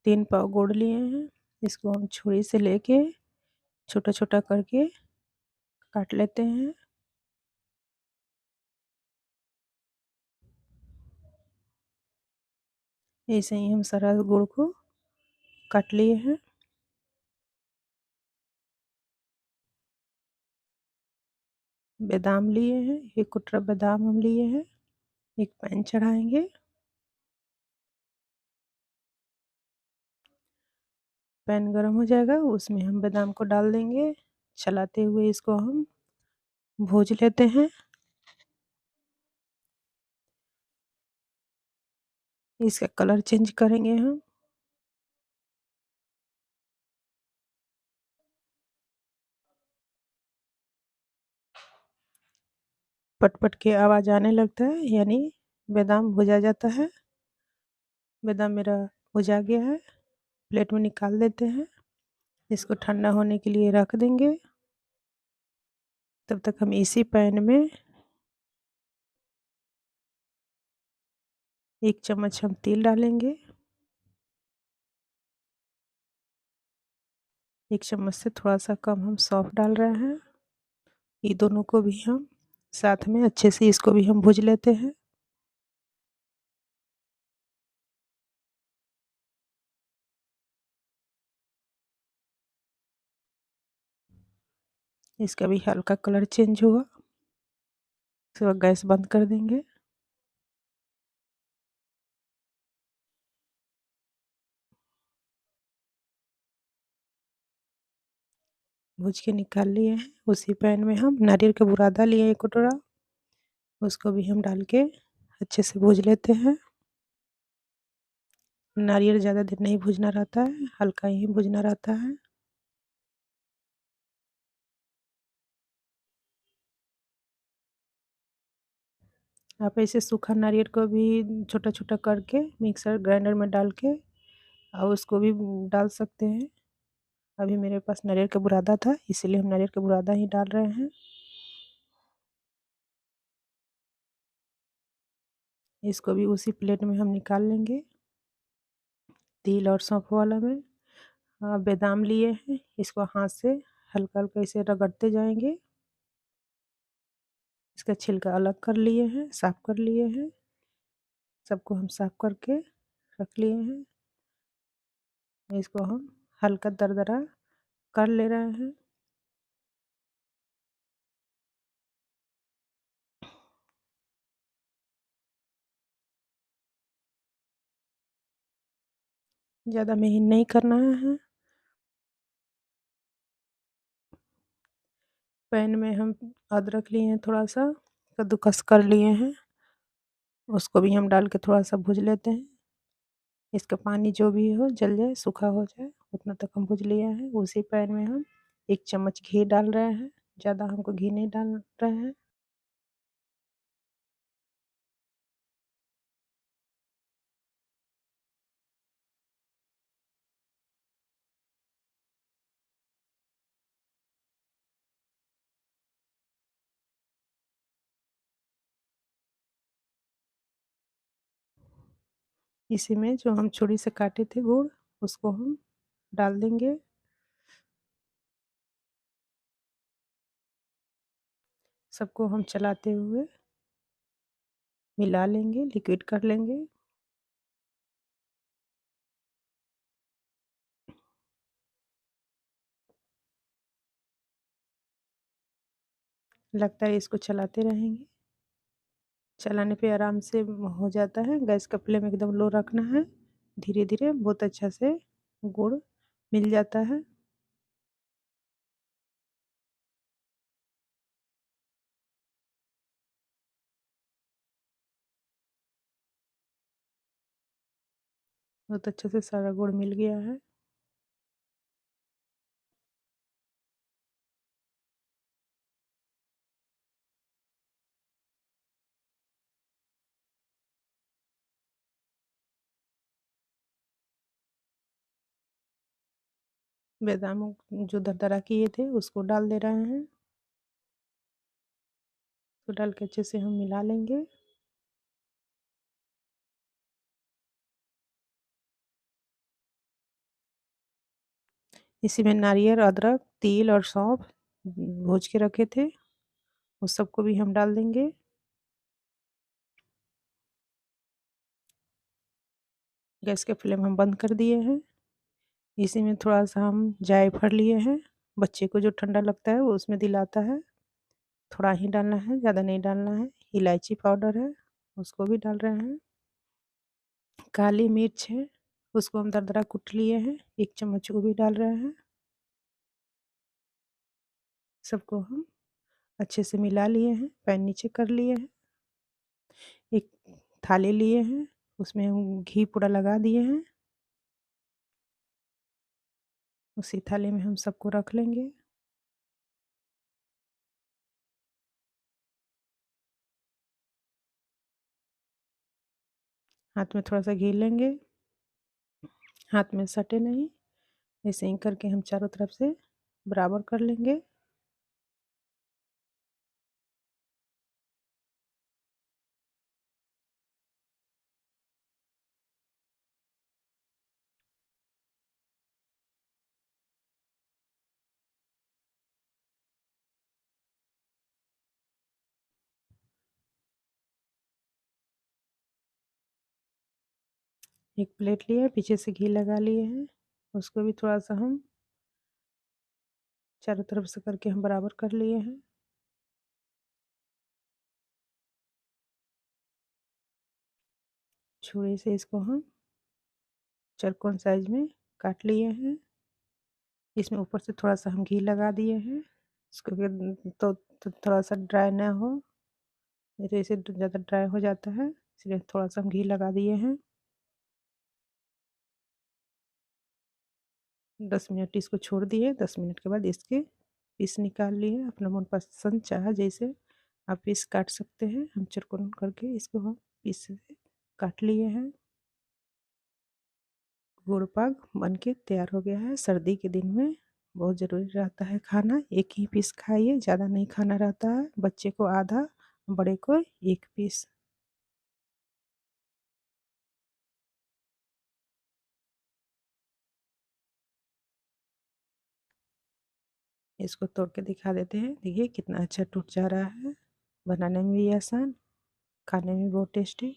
3 पाव गुड़ लिए हैं। इसको हम छुरी से लेके छोटा-छोटा करके काट लेते हैं। ऐसे ही हम सारा गुड़ को काट लिए हैं। बादाम लिए हैं, 1 कुटरा बादाम हम लिए हैं। एक पैन चढ़ाएँगे। पैन गरम हो जाएगा, उसमें हम बादाम को डाल देंगे। चलाते हुए इसको हम भूज लेते हैं। इसका कलर चेंज करेंगे हम। पट-पट की आवाज़ आने लगता है, यानी बादाम भुजा जाता है। बादाम मेरा भुजा गया है, प्लेट में निकाल देते हैं। इसको ठंडा होने के लिए रख देंगे। तब तक हम इसी पैन में 1 चम्मच हम तिल डालेंगे। 1 चम्मच से थोड़ा-सा कम हम सौंफ डाल रहे हैं। ये दोनों को भी हम साथ में अच्छे से इसको भी हम भूज लेते हैं। इसका भी हल्का कलर चेंज होगा। उसके बाद गैस बंद कर देंगे। भूज के निकाल लिए हैं। उसी पैन में हम नारियल का बुरादा लिए 1 कटोरा, उसको भी हम डाल के अच्छे से भूज लेते हैं। नारियल ज़्यादा देर नहीं भूजना रहता है, हल्का ही भूजना रहता है। आप ऐसे सूखा नारियल को भी छोटा-छोटा करके मिक्सर ग्राइंडर में डाल के और उसको भी डाल सकते हैं। अभी मेरे पास नारियल का बुरादा था, इसीलिए हम नारियल का बुरादा ही डाल रहे हैं। इसको भी उसी प्लेट में हम निकाल लेंगे। तिल और सौंफ वाला में बादाम लिए हैं, इसको हाथ से हल्का-हल्का ऐसे रगड़ते जाएँगे। इसका छिलका अलग कर लिए हैं, साफ कर लिए हैं। सबको हम साफ करके रख लिए हैं। इसको हम हल्का दरदरा कर ले रहे हैं। ज़्यादा महीन नहीं करना है। पैन में हम अदरक लिए हैं थोड़ा-सा, कद्दूकस कर लिए हैं। उसको भी हम डाल के थोड़ा-सा भूज लेते हैं। इसका पानी जो भी हो जल जाए, सूखा हो जाए, उतना तक हम भूज लिए हैं। उसी पैन में हम 1 चम्मच घी डाल रहे हैं। ज़्यादा हमको घी नहीं डाल रहे हैं। इसी में जो हम छुरी से काटे थे गुड़, उसको हम डाल देंगे। सबको हम चलाते हुए मिला लेंगे, लिक्विड कर लेंगे। लगता है इसको चलाते रहेंगे। चलाने पे आराम से हो जाता है। गैस का फ्लेम एकदम लो रखना है। धीरे-धीरे बहुत अच्छा से गुड़ मिल जाता है। बहुत अच्छे से सारा गुड़ मिल गया है। बादाम जो दरदरा किए थे उसको डाल दे रहे हैं। तो डाल के अच्छे से हम मिला लेंगे। इसी में नारियल, अदरक, तिल और सौंफ भूज के रखे थे, उस सबको भी हम डाल देंगे। गैस के फ्लेम हम बंद कर दिए हैं। इसी में थोड़ा-सा हम जायफल लिए हैं, बच्चे को जो ठंडा लगता है वो उसमें दिलाता है। थोड़ा ही डालना है, ज़्यादा नहीं डालना है। इलायची पाउडर है, उसको भी डाल रहे हैं। काली मिर्च है, उसको हम दरदरा कूट लिए हैं, 1 चम्मच वो भी डाल रहे हैं। सबको हम अच्छे से मिला लिए हैं, पैन नीचे कर लिए हैं। एक थाली लिए हैं, उसमें हम घी पूरा लगा दिए हैं। उसी थाली में हम सबको रख लेंगे। हाथ में थोड़ा-सा घी लेंगे, हाथ में सटे नहीं, ऐसे ही करके हम चारों तरफ से बराबर कर लेंगे। एक प्लेट लिए, पीछे से घी लगा लिए हैं, उसको भी थोड़ा-सा हम चारों तरफ से करके हम बराबर कर लिए हैं। छुरी से इसको हम चरकोन साइज में काट लिए हैं। इसमें ऊपर से थोड़ा-सा हम घी लगा दिए हैं, इसको फिर तो थोड़ा-सा ड्राई ना हो, नहीं तो इसे ज़्यादा ड्राई हो जाता है, इसलिए थोड़ा-सा हम घी लगा दिए हैं। 10 मिनट इसको छोड़ दिए, 10 मिनट के बाद इसके पीस निकाल लिए, अपना मनपसंद चाहा जैसे आप पीस काट सकते हैं। हम चौकोर करके इसको हम पीस से काट लिए हैं। गुड़ पाक बन के तैयार हो गया है। सर्दी के दिन में बहुत ज़रूरी रहता है खाना, एक ही पीस खाइए, ज़्यादा नहीं खाना रहता है। बच्चे को आधा, बड़े को 1 पीस। इसको तोड़ के दिखा देते हैं, देखिए कितना अच्छा टूट जा रहा है। बनाने में भी आसान, खाने में बहुत टेस्टी।